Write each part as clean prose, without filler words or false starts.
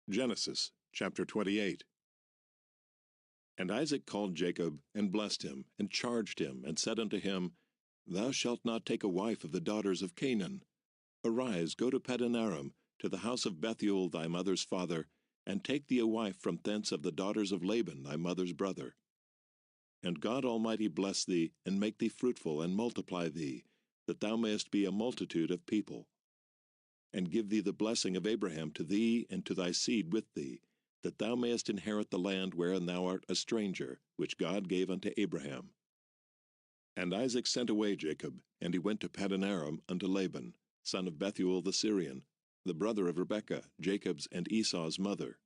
Genesis chapter 28. And Isaac called Jacob, and blessed him, and charged him, and said unto him, Thou shalt not take a wife of the daughters of Canaan. Arise, go to Padanaram, to the house of Bethuel thy mother's father, and take thee a wife from thence of the daughters of Laban thy mother's brother. And God Almighty bless thee, and make thee fruitful, and multiply thee, that thou mayest be a multitude of people. And give thee the blessing of Abraham to thee and to thy seed with thee, that thou mayest inherit the land wherein thou art a stranger, which God gave unto Abraham. And Isaac sent away Jacob, and he went to Padanaram unto Laban, son of Bethuel the Syrian, the brother of Rebekah, Jacob's and Esau's mother.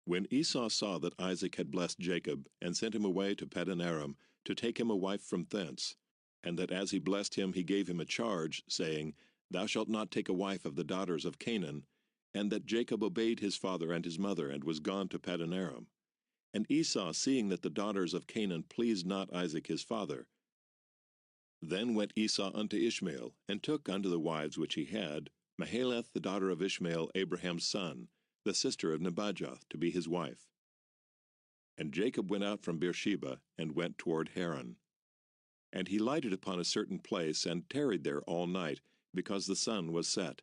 When Esau saw that Isaac had blessed Jacob, and sent him away to Padanaram, to take him a wife from thence, and that as he blessed him he gave him a charge, saying, Thou shalt not take a wife of the daughters of Canaan, and that Jacob obeyed his father and his mother, and was gone to Padanaram. And Esau, seeing that the daughters of Canaan pleased not Isaac his father, then went Esau unto Ishmael, and took unto the wives which he had, Mahalath the daughter of Ishmael Abraham's son, the sister of Nebajoth, to be his wife. And Jacob went out from Beersheba, and went toward Haran. And he lighted upon a certain place, and tarried there all night, because the sun was set.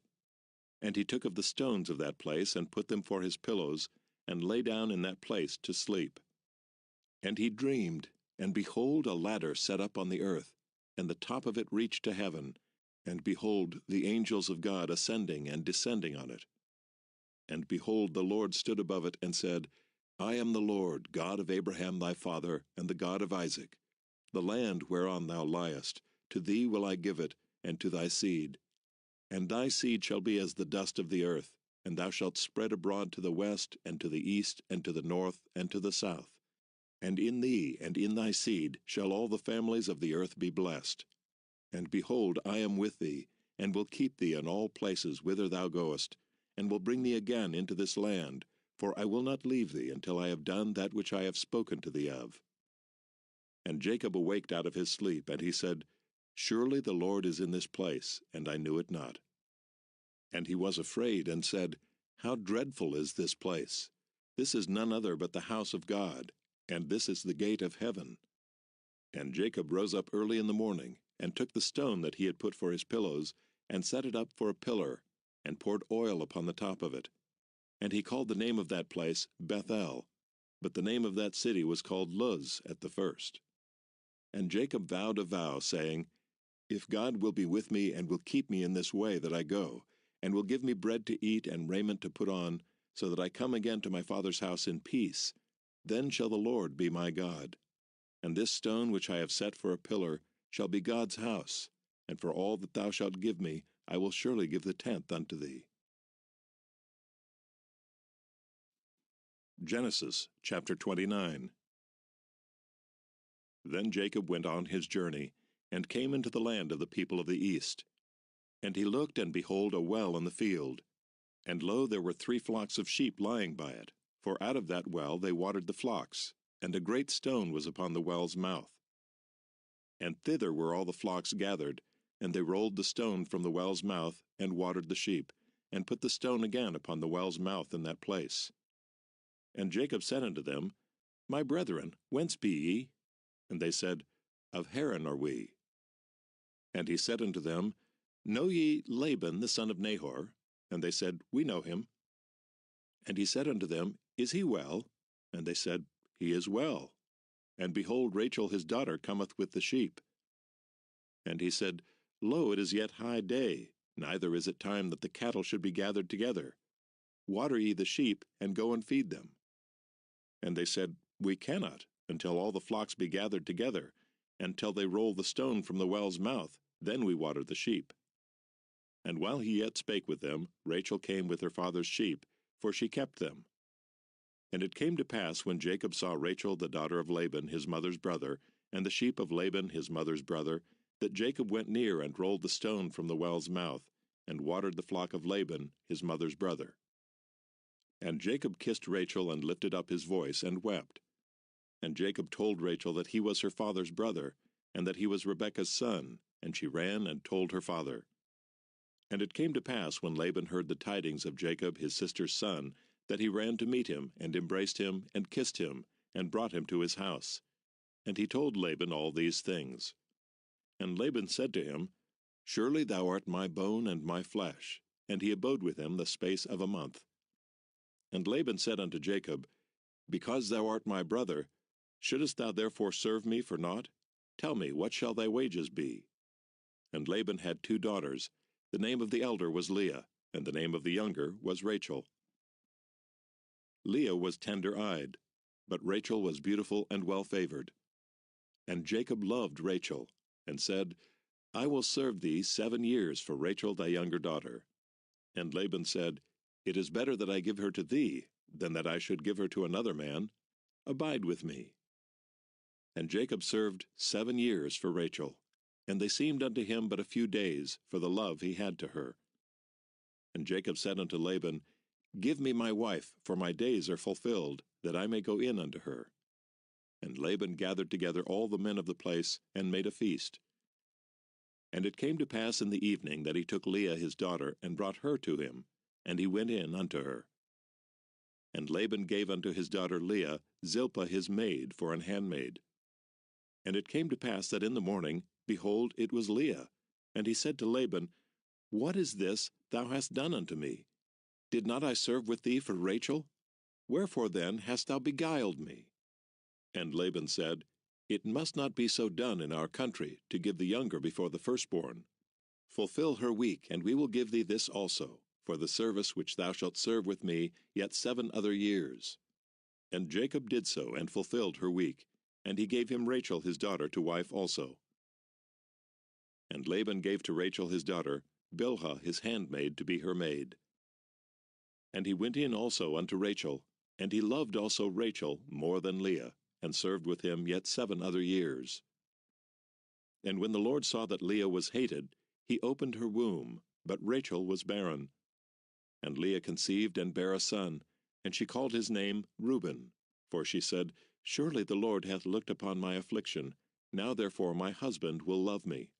And he took of the stones of that place, and put them for his pillows, and lay down in that place to sleep. And he dreamed, and behold, a ladder set up on the earth, and the top of it reached to heaven, and behold, the angels of God ascending and descending on it. And behold, the Lord stood above it, and said, I am the Lord, God of Abraham thy father, and the God of Isaac. The land whereon thou liest, to thee will I give it, and to thy seed. And thy seed shall be as the dust of the earth, and thou shalt spread abroad to the west, and to the east, and to the north, and to the south. And in thee and in thy seed shall all the families of the earth be blessed. And behold, I am with thee, and will keep thee in all places whither thou goest, and will bring thee again into this land, for I will not leave thee until I have done that which I have spoken to thee of. And Jacob awaked out of his sleep, and he said, Surely the Lord is in this place, and I knew it not. And he was afraid, and said, How dreadful is this place! This is none other but the house of God, and this is the gate of heaven. And Jacob rose up early in the morning, and took the stone that he had put for his pillows, and set it up for a pillar, and poured oil upon the top of it. And he called the name of that place Bethel, but the name of that city was called Luz at the first. And Jacob vowed a vow, saying, If God will be with me, and will keep me in this way that I go, and will give me bread to eat and raiment to put on, so that I come again to my father's house in peace, then shall the Lord be my God. And this stone which I have set for a pillar shall be God's house, and for all that thou shalt give me I will surely give the tenth unto thee. Genesis chapter 29. Then Jacob went on his journey, and came into the land of the people of the east. And he looked, and behold, a well in the field. And lo, there were 3 flocks of sheep lying by it, for out of that well they watered the flocks, and a great stone was upon the well's mouth. And thither were all the flocks gathered, and they rolled the stone from the well's mouth, and watered the sheep, and put the stone again upon the well's mouth in that place. And Jacob said unto them, My brethren, whence be ye? And they said, Of Haran are we. And he said unto them, Know ye Laban the son of Nahor? And they said, We know him. And he said unto them, Is he well? And they said, He is well. And behold, Rachel his daughter cometh with the sheep. And he said, Lo, it is yet high day, neither is it time that the cattle should be gathered together. Water ye the sheep, and go and feed them. And they said, We cannot, until all the flocks be gathered together, and till they roll the stone from the well's mouth, then we water the sheep. And while he yet spake with them, Rachel came with her father's sheep, for she kept them. And it came to pass, when Jacob saw Rachel the daughter of Laban his mother's brother, and the sheep of Laban his mother's brother, that Jacob went near and rolled the stone from the well's mouth, and watered the flock of Laban his mother's brother. And Jacob kissed Rachel, and lifted up his voice, and wept. And Jacob told Rachel that he was her father's brother, and that he was Rebekah's son, and she ran and told her father. And it came to pass, when Laban heard the tidings of Jacob his sister's son, that he ran to meet him, and embraced him, and kissed him, and brought him to his house. And he told Laban all these things. And Laban said to him, Surely thou art my bone and my flesh. And he abode with him the space of a month. And Laban said unto Jacob, Because thou art my brother, shouldest thou therefore serve me for naught? Tell me, what shall thy wages be? And Laban had 2 daughters. The name of the elder was Leah, and the name of the younger was Rachel. Leah was tender-eyed, but Rachel was beautiful and well-favored. And Jacob loved Rachel, and said, I will serve thee 7 years for Rachel thy younger daughter. And Laban said, It is better that I give her to thee, than that I should give her to another man. Abide with me. And Jacob served 7 years for Rachel, and they seemed unto him but a few days, for the love he had to her. And Jacob said unto Laban, Give me my wife, for my days are fulfilled, that I may go in unto her. And Laban gathered together all the men of the place, and made a feast. And it came to pass in the evening that he took Leah his daughter, and brought her to him, and he went in unto her. And Laban gave unto his daughter Leah Zilpah his maid for an handmaid. And it came to pass that in the morning, behold, it was Leah. And he said to Laban, What is this thou hast done unto me? Did not I serve with thee for Rachel? Wherefore then hast thou beguiled me? And Laban said, It must not be so done in our country, to give the younger before the firstborn. Fulfill her week, and we will give thee this also, for the service which thou shalt serve with me yet 7 other years. And Jacob did so, and fulfilled her week, and he gave him Rachel his daughter to wife also. And Laban gave to Rachel his daughter Bilhah his handmaid to be her maid. And he went in also unto Rachel, and he loved also Rachel more than Leah, and served with him yet 7 other years. And when the Lord saw that Leah was hated, he opened her womb, but Rachel was barren. And Leah conceived and bare a son, and she called his name Reuben. For she said, Surely the Lord hath looked upon my affliction, now therefore my husband will love me.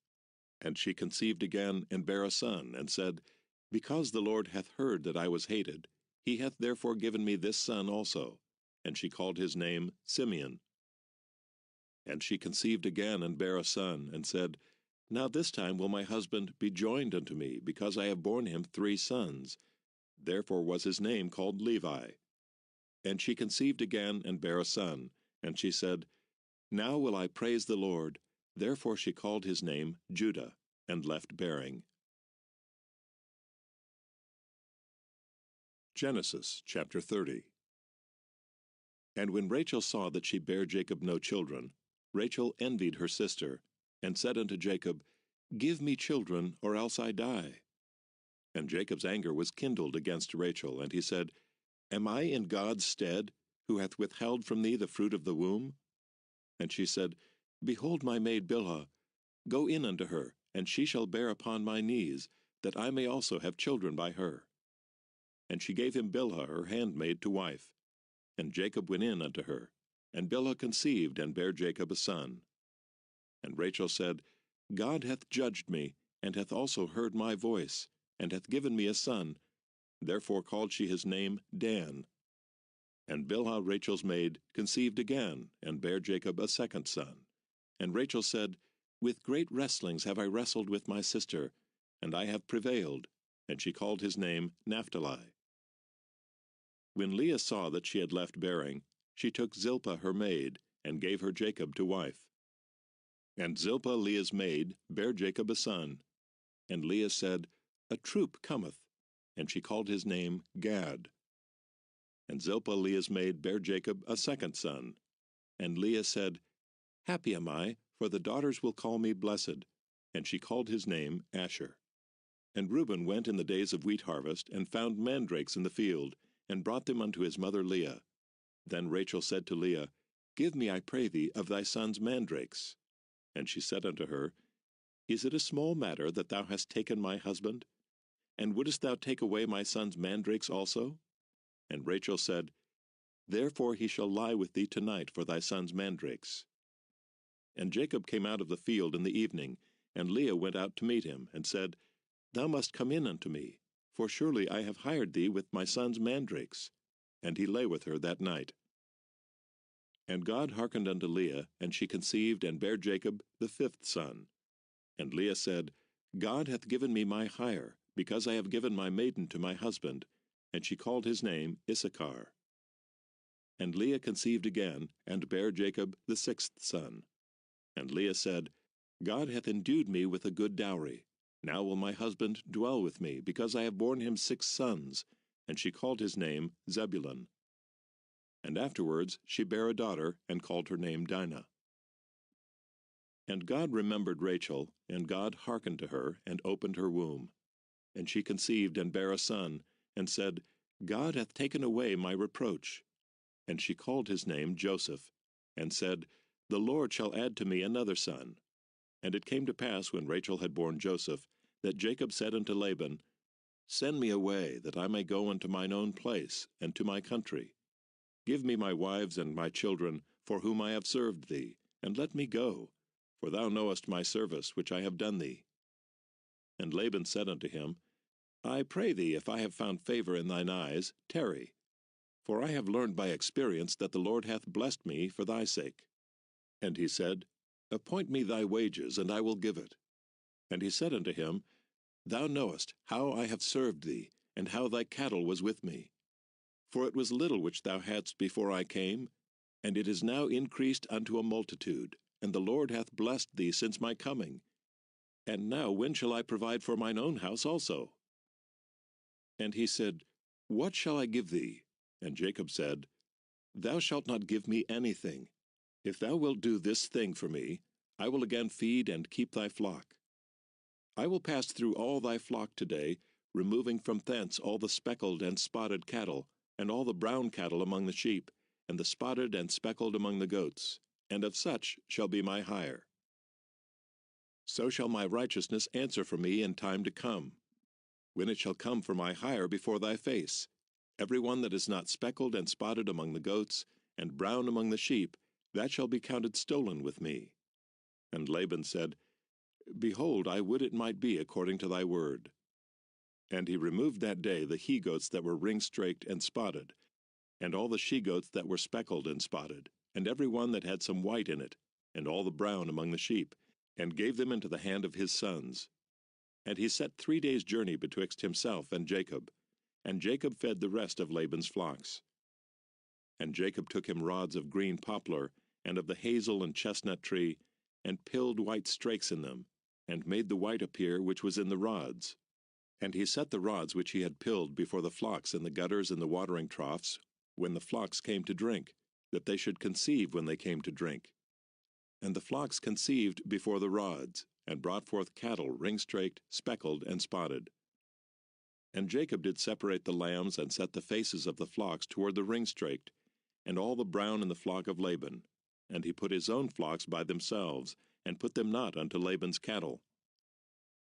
And she conceived again, and bare a son, and said, Because the Lord hath heard that I was hated, he hath therefore given me this son also. And she called his name Simeon. And she conceived again, and bare a son, and said, Now this time will my husband be joined unto me, because I have borne him 3 sons. Therefore was his name called Levi. And she conceived again, and bare a son. And she said, Now will I praise the Lord. Therefore she called his name Judah, and left bearing. Genesis chapter 30. And when Rachel saw that she bare Jacob no children, Rachel envied her sister, and said unto Jacob, Give me children, or else I die. And Jacob's anger was kindled against Rachel, and he said, Am I in God's stead, who hath withheld from thee the fruit of the womb? And she said, Behold my maid Bilhah, go in unto her, and she shall bear upon my knees, that I may also have children by her. And she gave him Bilhah her handmaid to wife. And Jacob went in unto her, and Bilhah conceived, and bare Jacob a son. And Rachel said, God hath judged me, and hath also heard my voice, and hath given me a son. Therefore called she his name Dan. And Bilhah Rachel's maid conceived again, and bare Jacob a second son. And Rachel said, With great wrestlings have I wrestled with my sister, and I have prevailed. And she called his name Naphtali. When Leah saw that she had left bearing, she took Zilpah her maid, and gave her Jacob to wife. And Zilpah Leah's maid bare Jacob a son. And Leah said, A troop cometh. And she called his name Gad. And Zilpah Leah's maid bare Jacob a second son. And Leah said, Happy am I, for the daughters will call me blessed. And she called his name Asher. And Reuben went in the days of wheat harvest, and found mandrakes in the field, and brought them unto his mother Leah. Then Rachel said to Leah, Give me, I pray thee, of thy son's mandrakes. And she said unto her, Is it a small matter that thou hast taken my husband? And wouldest thou take away my son's mandrakes also? And Rachel said, Therefore he shall lie with thee tonight for thy son's mandrakes. And Jacob came out of the field in the evening, and Leah went out to meet him, and said, Thou must come in unto me, for surely I have hired thee with my son's mandrakes. And he lay with her that night. And God hearkened unto Leah, and she conceived, and bare Jacob the fifth son. And Leah said, God hath given me my hire, because I have given my maiden to my husband. And she called his name Issachar. And Leah conceived again, and bare Jacob the sixth son. And Leah said, God hath endued me with a good dowry. Now will my husband dwell with me, because I have borne him 6 sons. And she called his name Zebulun. And afterwards she bare a daughter, and called her name Dinah. And God remembered Rachel, and God hearkened to her, and opened her womb. And she conceived, and bare a son, and said, God hath taken away my reproach. And she called his name Joseph, and said, The Lord shall add to me another son. And it came to pass, when Rachel had borne Joseph, that Jacob said unto Laban, Send me away, that I may go unto mine own place, and to my country. Give me my wives and my children, for whom I have served thee, and let me go, for thou knowest my service which I have done thee. And Laban said unto him, I pray thee, if I have found favor in thine eyes, tarry. For I have learned by experience that the Lord hath blessed me for thy sake. And he said, Appoint me thy wages, and I will give it. And he said unto him, Thou knowest how I have served thee, and how thy cattle was with me. For it was little which thou hadst before I came, and it is now increased unto a multitude, and the Lord hath blessed thee since my coming. And now when shall I provide for mine own house also? And he said, What shall I give thee? And Jacob said, Thou shalt not give me anything. If thou wilt do this thing for me, I will again feed and keep thy flock. I will pass through all thy flock today, removing from thence all the speckled and spotted cattle, and all the brown cattle among the sheep, and the spotted and speckled among the goats, and of such shall be my hire. So shall my righteousness answer for me in time to come, when it shall come for my hire before thy face. Every one that is not speckled and spotted among the goats, and brown among the sheep, that shall be counted stolen with me. And Laban said, Behold, I would it might be according to thy word. And he removed that day the he-goats that were ring-straked and spotted, and all the she-goats that were speckled and spotted, and every one that had some white in it, and all the brown among the sheep, and gave them into the hand of his sons. And he set 3 days' journey betwixt himself and Jacob, and Jacob fed the rest of Laban's flocks. And Jacob took him rods of green poplar, and of the hazel and chestnut tree, and pilled white strakes in them, and made the white appear which was in the rods. And he set the rods which he had pilled before the flocks in the gutters and the watering troughs, when the flocks came to drink, that they should conceive when they came to drink. And the flocks conceived before the rods, and brought forth cattle ring-straked, speckled, and spotted. And Jacob did separate the lambs, and set the faces of the flocks toward the ring-straked, and all the brown in the flock of Laban. And he put his own flocks by themselves, and put them not unto Laban's cattle.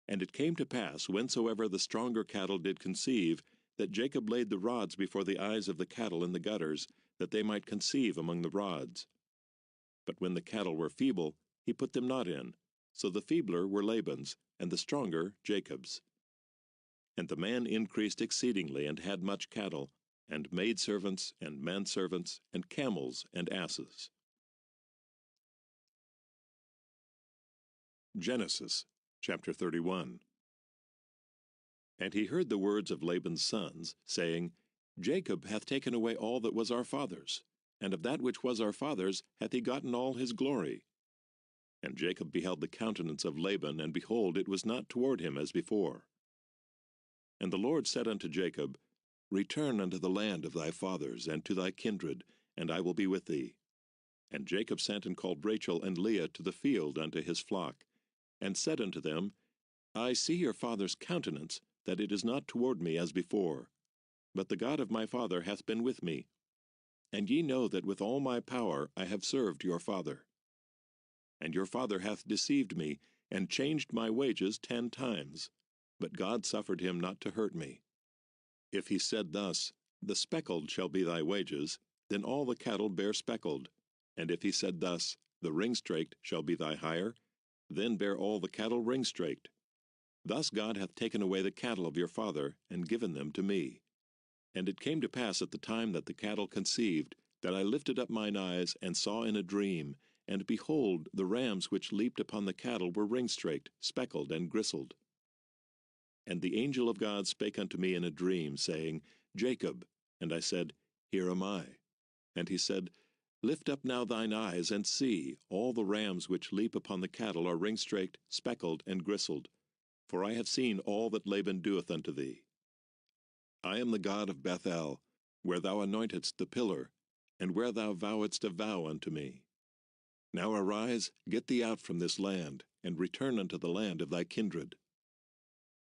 And it came to pass, whensoever the stronger cattle did conceive, that Jacob laid the rods before the eyes of the cattle in the gutters, that they might conceive among the rods. But when the cattle were feeble, he put them not in. So the feebler were Laban's, and the stronger Jacob's. And the man increased exceedingly, and had much cattle, and maidservants, and menservants, and camels, and asses. Genesis chapter 31. And he heard the words of Laban's sons, saying, Jacob hath taken away all that was our father's, and of that which was our father's hath he gotten all his glory. And Jacob beheld the countenance of Laban, and behold, it was not toward him as before. And the Lord said unto Jacob, Return unto the land of thy fathers, and to thy kindred, and I will be with thee. And Jacob sent and called Rachel and Leah to the field unto his flock, and said unto them, I see your father's countenance, that it is not toward me as before, but the God of my father hath been with me. And ye know that with all my power I have served your father. And your father hath deceived me, and changed my wages 10 times, but God suffered him not to hurt me. If he said thus, The speckled shall be thy wages, then all the cattle bear speckled. And if he said thus, The ring-straked shall be thy hire, then bear all the cattle ring-straked. Thus God hath taken away the cattle of your father, and given them to me. And it came to pass at the time that the cattle conceived, that I lifted up mine eyes, and saw in a dream, and behold, the rams which leaped upon the cattle were ringstraked, speckled, and gristled. And the angel of God spake unto me in a dream, saying, Jacob. And I said, Here am I. And he said, Lift up now thine eyes, and see, all the rams which leap upon the cattle are ringstraked, speckled, and gristled. For I have seen all that Laban doeth unto thee. I am the God of Bethel, where thou anointedst the pillar, and where thou vowedst a vow unto me. Now arise, get thee out from this land, and return unto the land of thy kindred.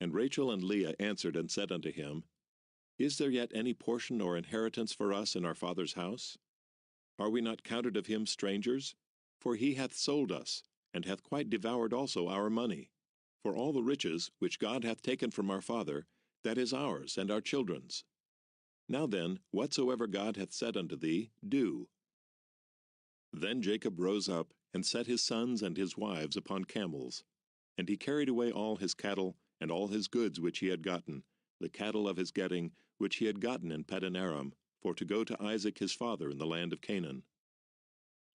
And Rachel and Leah answered and said unto him, Is there yet any portion or inheritance for us in our father's house? Are we not counted of him strangers? For he hath sold us, and hath quite devoured also our money. For all the riches which God hath taken from our father, that is ours and our children's. Now then, whatsoever God hath said unto thee, do. Then Jacob rose up, and set his sons and his wives upon camels. And he carried away all his cattle, and all his goods which he had gotten, the cattle of his getting, which he had gotten in Paddan Aram, for to go to Isaac his father in the land of Canaan.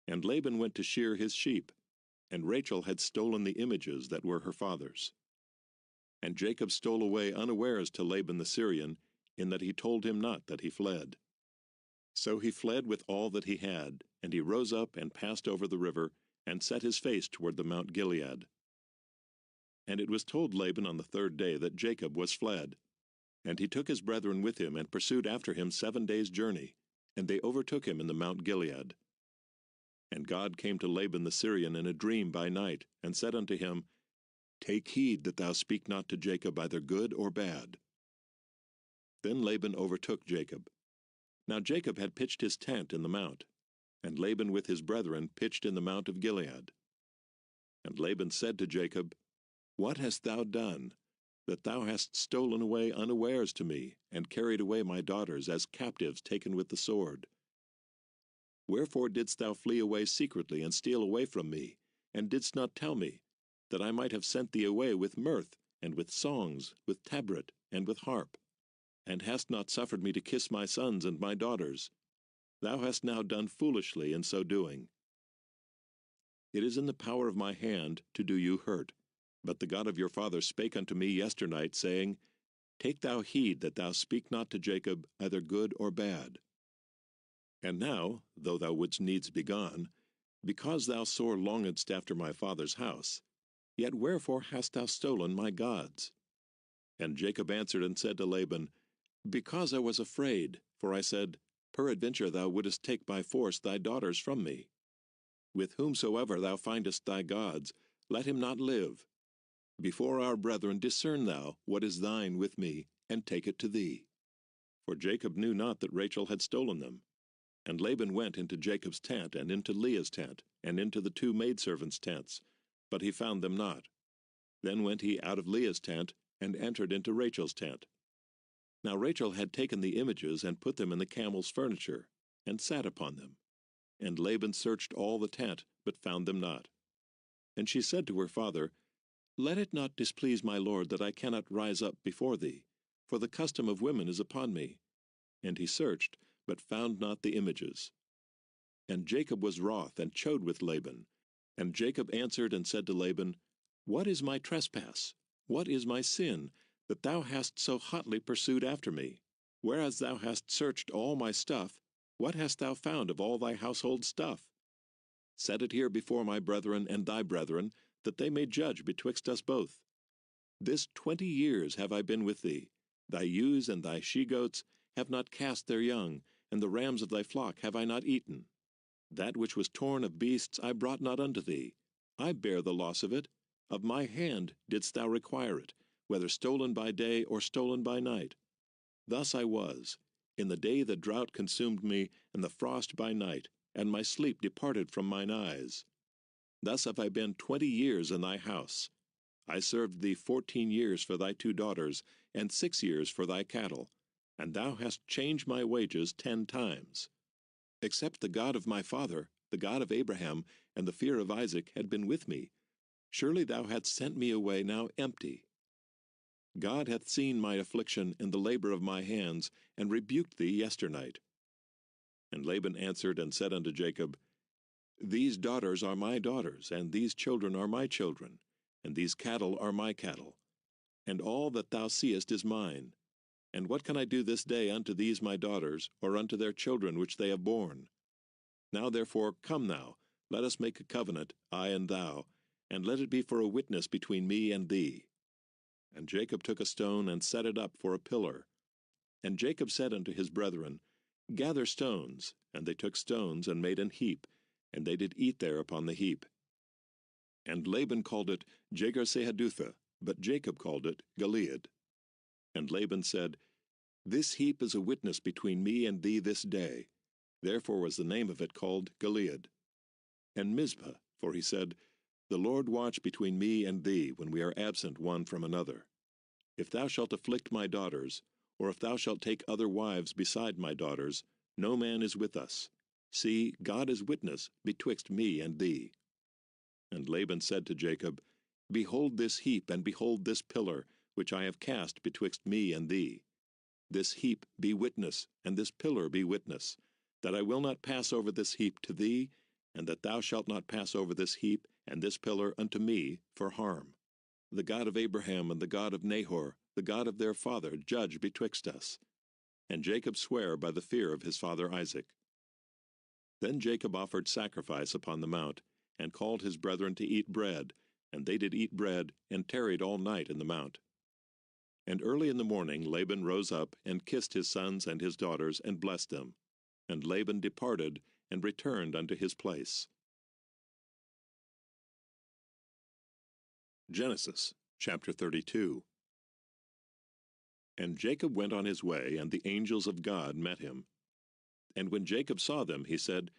And Laban went to shear his sheep, and Rachel had stolen the images that were her father's. And Jacob stole away unawares to Laban the Syrian, in that he told him not that he fled. So he fled with all that he had, and he rose up and passed over the river, and set his face toward the Mount Gilead. And it was told Laban on the third day that Jacob was fled. And he took his brethren with him, and pursued after him 7 days' journey, and they overtook him in the Mount Gilead. And God came to Laban the Syrian in a dream by night, and said unto him, Take heed that thou speak not to Jacob either good or bad. Then Laban overtook Jacob. Now Jacob had pitched his tent in the mount, and Laban with his brethren pitched in the mount of Gilead. And Laban said to Jacob, What hast thou done, that thou hast stolen away unawares to me, and carried away my daughters as captives taken with the sword? Wherefore didst thou flee away secretly, and steal away from me, and didst not tell me, that I might have sent thee away with mirth, and with songs, with tabret, and with harp, and hast not suffered me to kiss my sons and my daughters? Thou hast now done foolishly in so doing. It is in the power of my hand to do you hurt. But the God of your father spake unto me yesternight, saying, Take thou heed that thou speak not to Jacob either good or bad. And now, though thou wouldst needs be gone, because thou sore longedst after my father's house, yet wherefore hast thou stolen my gods? And Jacob answered and said to Laban, Because I was afraid, for I said, Peradventure thou wouldest take by force thy daughters from me. With whomsoever thou findest thy gods, let him not live. Before our brethren discern thou what is thine with me, and take it to thee. For Jacob knew not that Rachel had stolen them. And Laban went into Jacob's tent, and into Leah's tent, and into the 2 maidservants' tents, but he found them not. Then went he out of Leah's tent, and entered into Rachel's tent. Now Rachel had taken the images, and put them in the camel's furniture, and sat upon them. And Laban searched all the tent, but found them not. And she said to her father, Let it not displease my lord that I cannot rise up before thee, for the custom of women is upon me. And he searched, but found not the images. And Jacob was wroth, and chode with Laban. And Jacob answered and said to Laban, What is my trespass? What is my sin, that thou hast so hotly pursued after me? Whereas thou hast searched all my stuff, what hast thou found of all thy household stuff? Set it here before my brethren and thy brethren, that they may judge betwixt us both. This 20 years have I been with thee. Thy ewes and thy she-goats have not cast their young, and the rams of thy flock have I not eaten. That which was torn of beasts I brought not unto thee. I bear the loss of it. Of my hand didst thou require it, whether stolen by day or stolen by night. Thus I was. In the day the drought consumed me, and the frost by night, and my sleep departed from mine eyes. Thus have I been 20 years in thy house. I served thee 14 years for thy 2 daughters, and 6 years for thy cattle, and thou hast changed my wages 10 times. Except the God of my father, the God of Abraham, and the fear of Isaac had been with me, surely thou hadst sent me away now empty. God hath seen my affliction and the labor of my hands, and rebuked thee yesternight. And Laban answered and said unto Jacob, These daughters are my daughters, and these children are my children, and these cattle are my cattle, and all that thou seest is mine. And what can I do this day unto these my daughters, or unto their children which they have borne? Now therefore come thou, let us make a covenant, I and thou, and let it be for a witness between me and thee. And Jacob took a stone and set it up for a pillar. And Jacob said unto his brethren, Gather stones. And they took stones and made an heap, and they did eat there upon the heap. And Laban called it Jegar-sahadutha, but Jacob called it Gilead. And Laban said, This heap is a witness between me and thee this day. Therefore was the name of it called Gilead. And Mizpah, for he said, The Lord watch between me and thee when we are absent one from another. If thou shalt afflict my daughters, or if thou shalt take other wives beside my daughters, no man is with us. See, God is witness betwixt me and thee. And Laban said to Jacob, Behold this heap, and behold this pillar, which I have cast betwixt me and thee. This heap be witness, and this pillar be witness, that I will not pass over this heap to thee, and that thou shalt not pass over this heap and this pillar unto me for harm. The God of Abraham and the God of Nahor, the God of their father, judge betwixt us. And Jacob sware by the fear of his father Isaac. Then Jacob offered sacrifice upon the mount, and called his brethren to eat bread, and they did eat bread, and tarried all night in the mount. And early in the morning Laban rose up, and kissed his sons and his daughters, and blessed them. And Laban departed, and returned unto his place. Genesis chapter 32. And Jacob went on his way, and the angels of God met him. And when Jacob saw them, he said,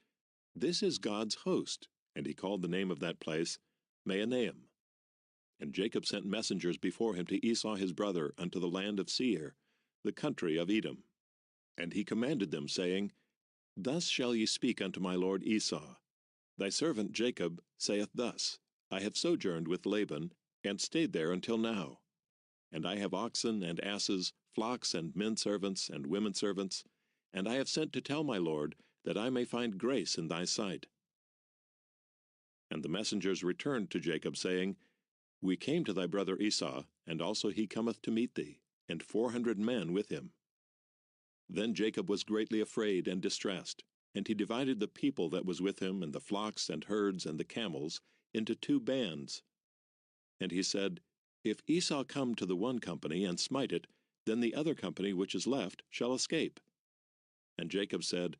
This is God's host. And he called the name of that place Mahanaim. And Jacob sent messengers before him to Esau his brother unto the land of Seir, the country of Edom. And he commanded them, saying, Thus shall ye speak unto my lord Esau. Thy servant Jacob saith thus, I have sojourned with Laban, and stayed there until now. And I have oxen and asses, flocks and men servants and women servants, and I have sent to tell my lord, that I may find grace in thy sight. And the messengers returned to Jacob, saying, We came to thy brother Esau, and also he cometh to meet thee, and 400 men with him. Then Jacob was greatly afraid and distressed, and he divided the people that was with him, and the flocks and herds and the camels, into 2 bands. And he said, If Esau come to the one company, and smite it, then the other company which is left shall escape. And Jacob said,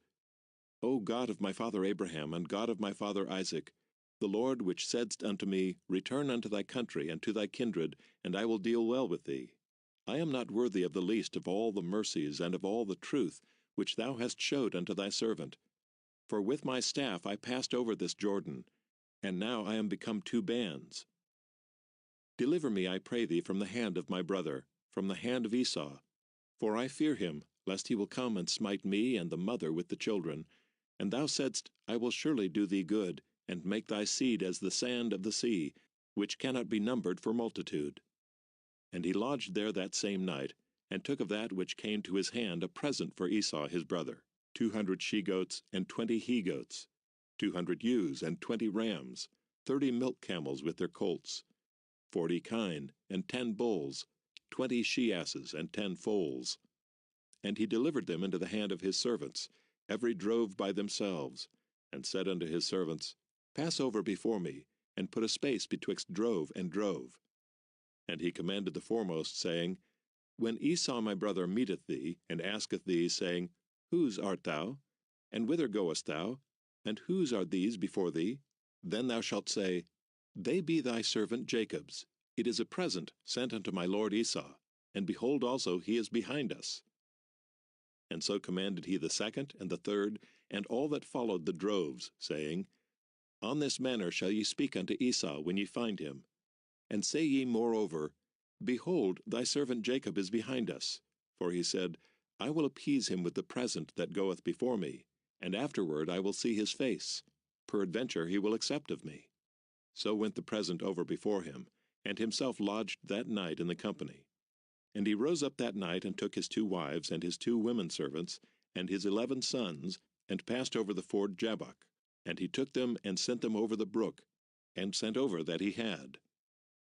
O God of my father Abraham, and God of my father Isaac, the Lord which saidst unto me, Return unto thy country and to thy kindred, and I will deal well with thee. I am not worthy of the least of all the mercies and of all the truth which thou hast showed unto thy servant. For with my staff I passed over this Jordan, and now I am become 2 bands. Deliver me, I pray thee, from the hand of my brother, from the hand of Esau. For I fear him, lest he will come and smite me and the mother with the children. And thou saidst, I will surely do thee good, and make thy seed as the sand of the sea, which cannot be numbered for multitude. And he lodged there that same night, and took of that which came to his hand a present for Esau his brother, 200 she-goats and 20 he-goats, 200 ewes and 20 rams, 30 milk camels with their colts, 40 kine and 10 bulls, 20 she-asses and 10 foals. And he delivered them into the hand of his servants, every drove by themselves, and said unto his servants, Pass over before me, and put a space betwixt drove and drove. And he commanded the foremost, saying, When Esau my brother meeteth thee, and asketh thee, saying, Whose art thou? And whither goest thou? And whose are these before thee? Then thou shalt say, They be thy servant Jacob's. It is a present sent unto my lord Esau, and behold also he is behind us. And so commanded he the second and the third, and all that followed the droves, saying, On this manner shall ye speak unto Esau when ye find him. And say ye moreover, Behold, thy servant Jacob is behind us. For he said, I will appease him with the present that goeth before me, and afterward I will see his face. Peradventure he will accept of me. So went the present over before him, and himself lodged that night in the company. And he rose up that night, and took his 2 wives, and his 2 women servants, and his 11 sons, and passed over the ford Jabbok. And he took them, and sent them over the brook, and sent over that he had.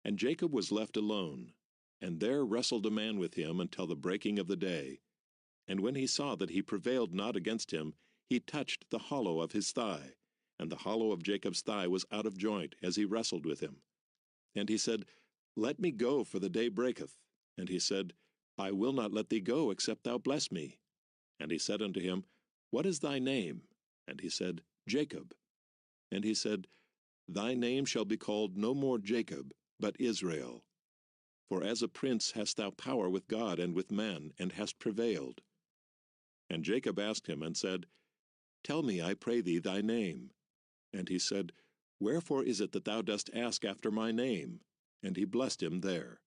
And Jacob was left alone, and there wrestled a man with him until the breaking of the day. And when he saw that he prevailed not against him, he touched the hollow of his thigh, and the hollow of Jacob's thigh was out of joint, as he wrestled with him. And he said, Let me go, for the day breaketh. And he said, I will not let thee go, except thou bless me. And he said unto him, What is thy name? And he said, Jacob. And he said, Thy name shall be called no more Jacob, but Israel. For as a prince hast thou power with God and with men, and hast prevailed. And Jacob asked him, and said, Tell me, I pray thee, thy name. And he said, Wherefore is it that thou dost ask after my name? And he blessed him there.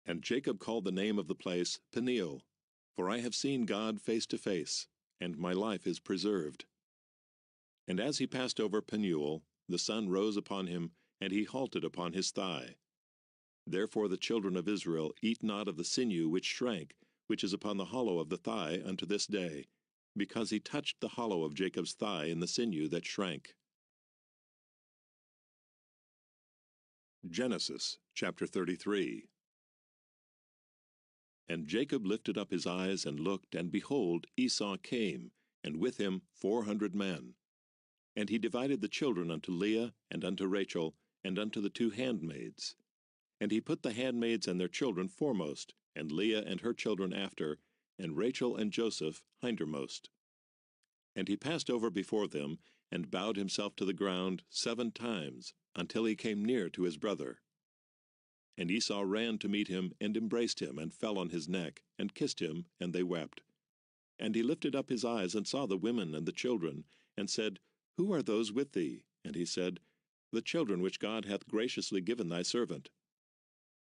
And Jacob called the name of the place Peniel, for I have seen God face to face, and my life is preserved. And as he passed over Peniel, the sun rose upon him, and he halted upon his thigh. Therefore the children of Israel eat not of the sinew which shrank, which is upon the hollow of the thigh unto this day, because he touched the hollow of Jacob's thigh in the sinew that shrank. Genesis chapter 33. And Jacob lifted up his eyes and looked, and behold, Esau came, and with him 400 men. And he divided the children unto Leah, and unto Rachel, and unto the 2 handmaids. And he put the handmaids and their children foremost, and Leah and her children after, and Rachel and Joseph hindermost. And he passed over before them, and bowed himself to the ground 7 times, until he came near to his brother. And Esau ran to meet him, and embraced him, and fell on his neck, and kissed him, and they wept. And he lifted up his eyes, and saw the women and the children, and said, Who are those with thee? And he said, The children which God hath graciously given thy servant.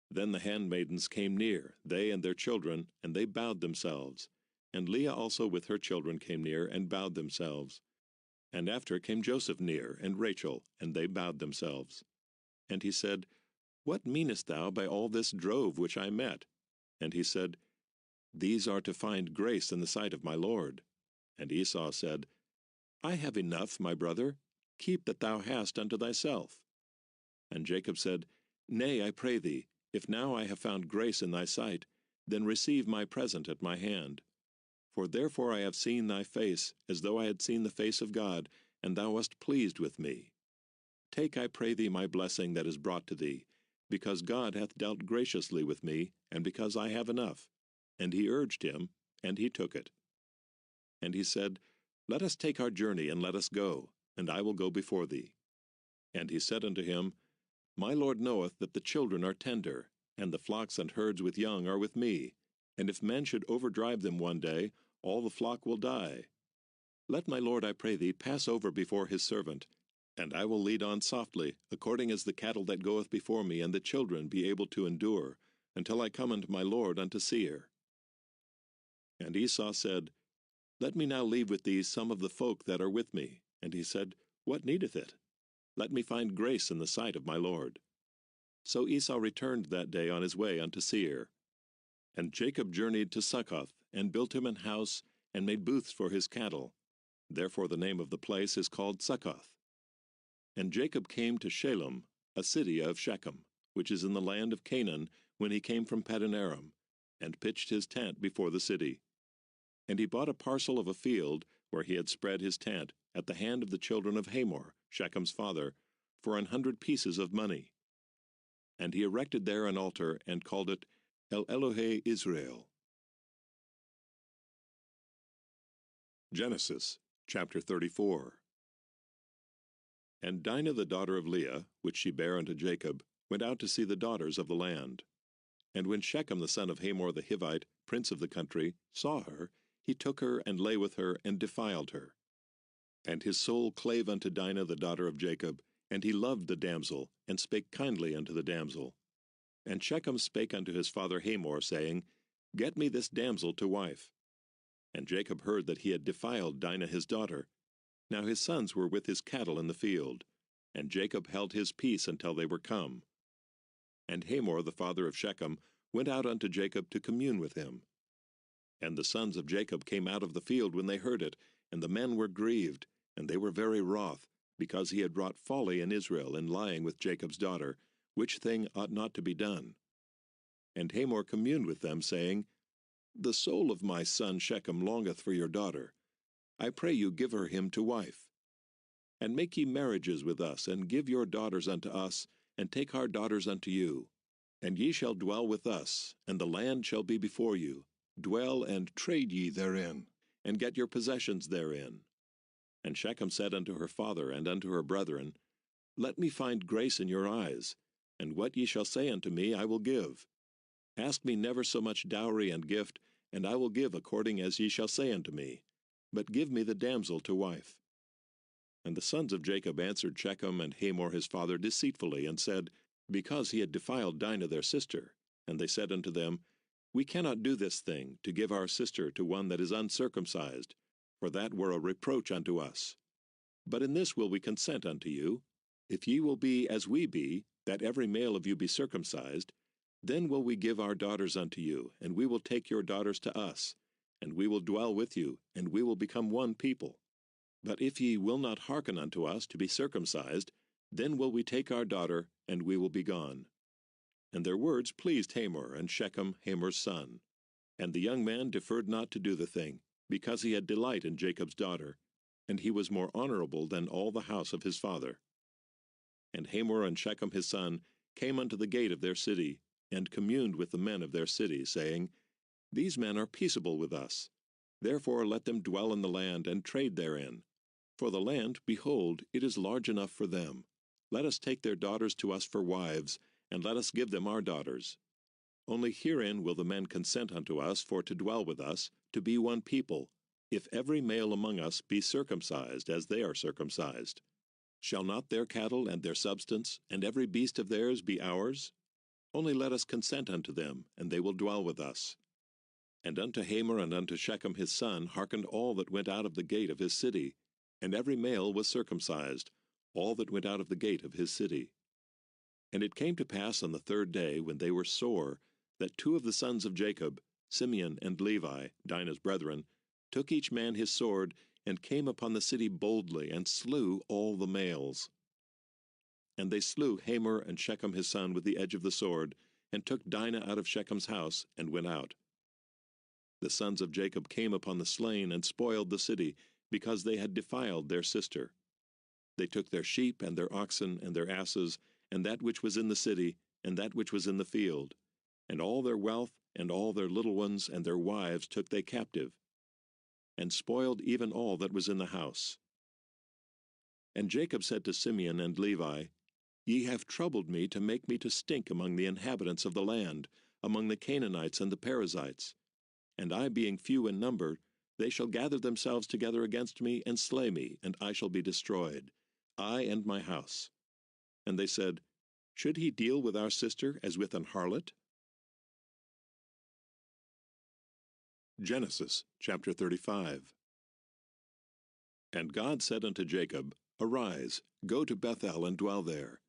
Then the handmaidens came near, they and their children, and they bowed themselves. And Leah also with her children came near, and bowed themselves. And after came Joseph near, and Rachel, and they bowed themselves. And he said, What meanest thou by all this drove which I met? And he said, These are to find grace in the sight of my Lord. And Esau said, I have enough, my brother, keep that thou hast unto thyself. And Jacob said, Nay, I pray thee, if now I have found grace in thy sight, then receive my present at my hand. For therefore I have seen thy face, as though I had seen the face of God, and thou wast pleased with me. Take, I pray thee, my blessing that is brought to thee, because God hath dealt graciously with me, and because I have enough. And he urged him, and he took it. And he said, Let us take our journey, and let us go, and I will go before thee. And he said unto him, My Lord knoweth that the children are tender, and the flocks and herds with young are with me, and if men should overdrive them one day, all the flock will die. Let my lord, I pray thee, pass over before his servant, and I will lead on softly, according as the cattle that goeth before me and the children be able to endure, until I come unto my lord unto Seir. And Esau said, Let me now leave with thee some of the folk that are with me. And he said, What needeth it? Let me find grace in the sight of my lord. So Esau returned that day on his way unto Seir. And Jacob journeyed to Succoth, and built him an house, and made booths for his cattle. Therefore the name of the place is called Succoth. And Jacob came to Shalem, a city of Shechem, which is in the land of Canaan, when he came from Padanaram, and pitched his tent before the city. And he bought a parcel of a field, where he had spread his tent, at the hand of the children of Hamor, Shechem's father, for 100 pieces of money. And he erected there an altar, and called it El Elohe Israel. Genesis chapter 34. And Dinah the daughter of Leah, which she bare unto Jacob, went out to see the daughters of the land. And when Shechem the son of Hamor the Hivite, prince of the country, saw her, he took her, and lay with her, and defiled her. And his soul clave unto Dinah the daughter of Jacob, and he loved the damsel, and spake kindly unto the damsel. And Shechem spake unto his father Hamor, saying, Get me this damsel to wife. And Jacob heard that he had defiled Dinah his daughter. Now his sons were with his cattle in the field, and Jacob held his peace until they were come. And Hamor the father of Shechem went out unto Jacob to commune with him. And the sons of Jacob came out of the field when they heard it, and the men were grieved, and they were very wroth, because he had wrought folly in Israel in lying with Jacob's daughter, which thing ought not to be done. And Hamor communed with them, saying, The soul of my son Shechem longeth for your daughter. I pray you give her him to wife. And make ye marriages with us, and give your daughters unto us, and take our daughters unto you. And ye shall dwell with us, and the land shall be before you. Dwell and trade ye therein, and get your possessions therein. And Shechem said unto her father and unto her brethren, Let me find grace in your eyes, and what ye shall say unto me I will give. Ask me never so much dowry and gift, and I will give according as ye shall say unto me. But give me the damsel to wife. And the sons of Jacob answered Shechem and Hamor his father deceitfully, and said, Because he had defiled Dinah their sister. And they said unto them, We cannot do this thing, to give our sister to one that is uncircumcised, for that were a reproach unto us. But in this will we consent unto you, if ye will be as we be, that every male of you be circumcised, then will we give our daughters unto you, and we will take your daughters to us, and we will dwell with you, and we will become one people. But if ye will not hearken unto us to be circumcised, then will we take our daughter, and we will be gone. And their words pleased Hamor and Shechem, Hamor's son. And the young man deferred not to do the thing, because he had delight in Jacob's daughter, and he was more honorable than all the house of his father. And Hamor and Shechem his son came unto the gate of their city, and communed with the men of their city, saying, These men are peaceable with us. Therefore let them dwell in the land, and trade therein. For the land, behold, it is large enough for them. Let us take their daughters to us for wives, and let us give them our daughters. Only herein will the men consent unto us for to dwell with us, to be one people, if every male among us be circumcised as they are circumcised. Shall not their cattle and their substance, and every beast of theirs be ours? Only let us consent unto them, and they will dwell with us. And unto Hamor and unto Shechem his son hearkened all that went out of the gate of his city, and every male was circumcised, all that went out of the gate of his city. And it came to pass on the third day, when they were sore, that two of the sons of Jacob, Simeon and Levi, Dinah's brethren, took each man his sword, and came upon the city boldly, and slew all the males. And they slew Hamor and Shechem his son with the edge of the sword, and took Dinah out of Shechem's house, and went out. The sons of Jacob came upon the slain, and spoiled the city, because they had defiled their sister. They took their sheep, and their oxen, and their asses, and that which was in the city, and that which was in the field, and all their wealth, and all their little ones, and their wives took they captive, and spoiled even all that was in the house. And Jacob said to Simeon and Levi, Ye have troubled me to make me to stink among the inhabitants of the land, among the Canaanites and the Perizzites. And I being few in number, they shall gather themselves together against me, and slay me, and I shall be destroyed, I and my house. And they said, Should he deal with our sister as with an harlot? Genesis chapter 35. And God said unto Jacob, Arise, go to Bethel, and dwell there,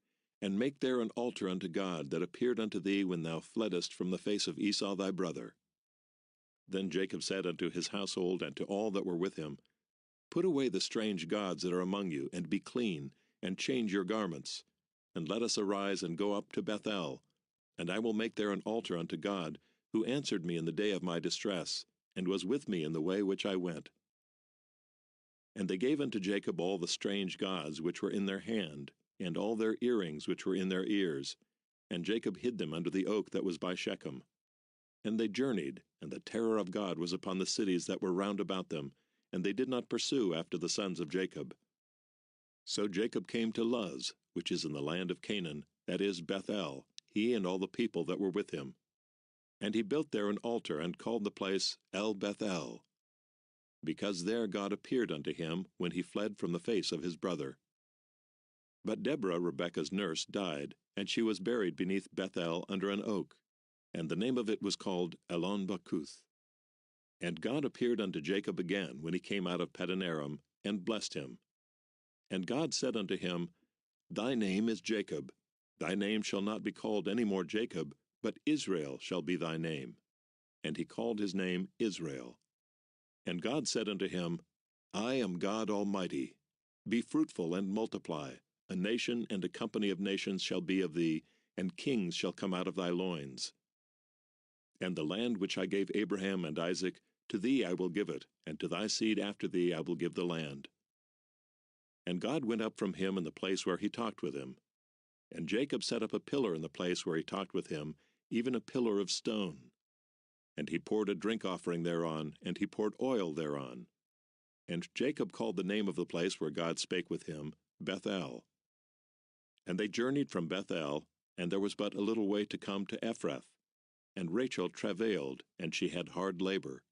and make there an altar unto God that appeared unto thee when thou fleddest from the face of Esau thy brother. Then Jacob said unto his household and to all that were with him, Put away the strange gods that are among you, and be clean, and change your garments, and let us arise and go up to Bethel, and I will make there an altar unto God, who answered me in the day of my distress, and was with me in the way which I went. And they gave unto Jacob all the strange gods which were in their hand, and all their earrings which were in their ears, and Jacob hid them under the oak that was by Shechem. And they journeyed, and the terror of God was upon the cities that were round about them, and they did not pursue after the sons of Jacob. So Jacob came to Luz, which is in the land of Canaan, that is Bethel, he and all the people that were with him. And he built there an altar, and called the place El Bethel, because there God appeared unto him when he fled from the face of his brother. But Deborah, Rebekah's nurse, died, and she was buried beneath Bethel under an oak, and the name of it was called Elon-Bakuth. And God appeared unto Jacob again when he came out of Padanaram, and blessed him. And God said unto him, Thy name is Jacob. Thy name shall not be called any more Jacob, but Israel shall be thy name. And he called his name Israel. And God said unto him, I am God Almighty. Be fruitful and multiply. A nation and a company of nations shall be of thee, and kings shall come out of thy loins. And the land which I gave Abraham and Isaac, to thee I will give it, and to thy seed after thee I will give the land. And God went up from him in the place where he talked with him. And Jacob set up a pillar in the place where he talked with him, even a pillar of stone. And he poured a drink offering thereon, and he poured oil thereon. And Jacob called the name of the place where God spake with him, Bethel. And they journeyed from Bethel, and there was but a little way to come to Ephrath. And Rachel travailed, and she had hard labor.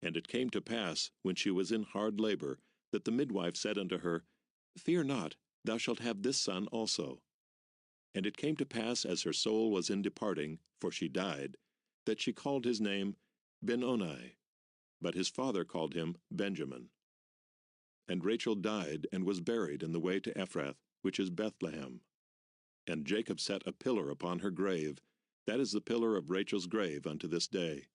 And it came to pass, when she was in hard labor, that the midwife said unto her, Fear not, thou shalt have this son also. And it came to pass, as her soul was in departing, for she died, that she called his name Benoni, but his father called him Benjamin. And Rachel died, and was buried in the way to Ephrath, which is Bethlehem. And Jacob set a pillar upon her grave, that is the pillar of Rachel's grave unto this day.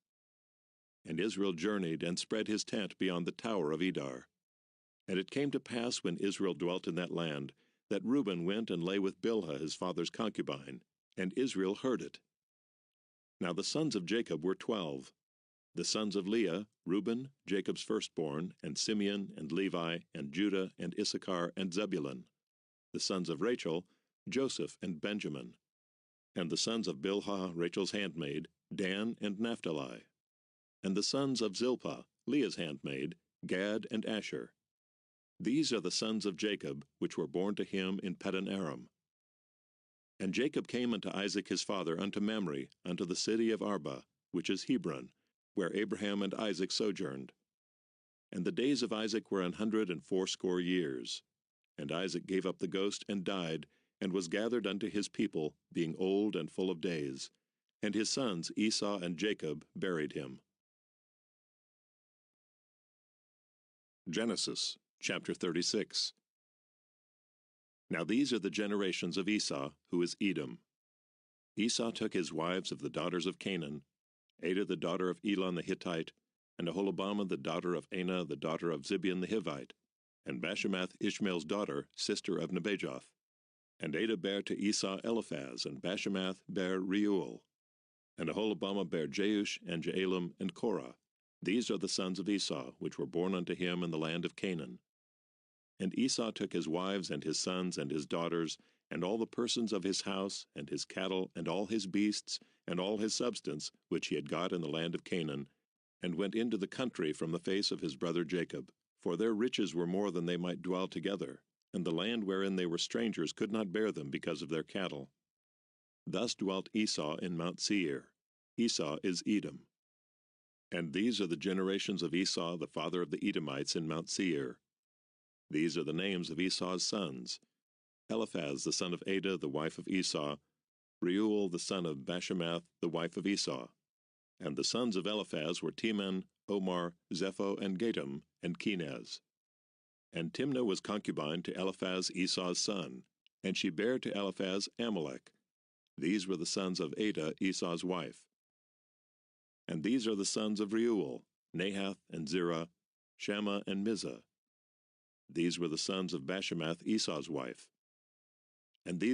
And Israel journeyed, and spread his tent beyond the tower of Edar. And it came to pass, when Israel dwelt in that land, that Reuben went and lay with Bilhah his father's concubine, and Israel heard it. Now the sons of Jacob were 12. The sons of Leah, Reuben, Jacob's firstborn, and Simeon, and Levi, and Judah, and Issachar, and Zebulun. The sons of Rachel, Joseph and Benjamin. And the sons of Bilhah, Rachel's handmaid, Dan and Naphtali. And the sons of Zilpah, Leah's handmaid, Gad and Asher. These are the sons of Jacob, which were born to him in Paddan Aram. And Jacob came unto Isaac his father unto Mamre, unto the city of Arba, which is Hebron, where Abraham and Isaac sojourned. And the days of Isaac were 180 years. And Isaac gave up the ghost and died, and was gathered unto his people, being old and full of days. And his sons Esau and Jacob buried him. Genesis chapter 36. Now these are the generations of Esau, who is Edom. Esau took his wives of the daughters of Canaan, Adah the daughter of Elon the Hittite, and Aholibamah the daughter of Anah the daughter of Zibeon the Hivite, and Bashemath Ishmael's daughter, sister of Nebajoth. And Adah bare to Esau Eliphaz, and Bashemath bare Reuel. And Aholibamah bare Jeush, and Jaalam, and Korah. These are the sons of Esau, which were born unto him in the land of Canaan. And Esau took his wives, and his sons, and his daughters, and all the persons of his house, and his cattle, and all his beasts, and all his substance, which he had got in the land of Canaan, and went into the country from the face of his brother Jacob. For their riches were more than they might dwell together, and the land wherein they were strangers could not bear them because of their cattle. Thus dwelt Esau in Mount Seir. Esau is Edom. And these are the generations of Esau, the father of the Edomites, in Mount Seir. These are the names of Esau's sons: Eliphaz the son of Adah, the wife of Esau; Reuel the son of Bashemath, the wife of Esau. And the sons of Eliphaz were Teman, Omar, Zepho, and Gatam, and Kenaz. And Timnah was concubine to Eliphaz Esau's son, and she bare to Eliphaz Amalek. These were the sons of Adah Esau's wife. And these are the sons of Reuel, Nahath and Zerah, Shammah and Mizah. These were the sons of Bashemath Esau's wife. And these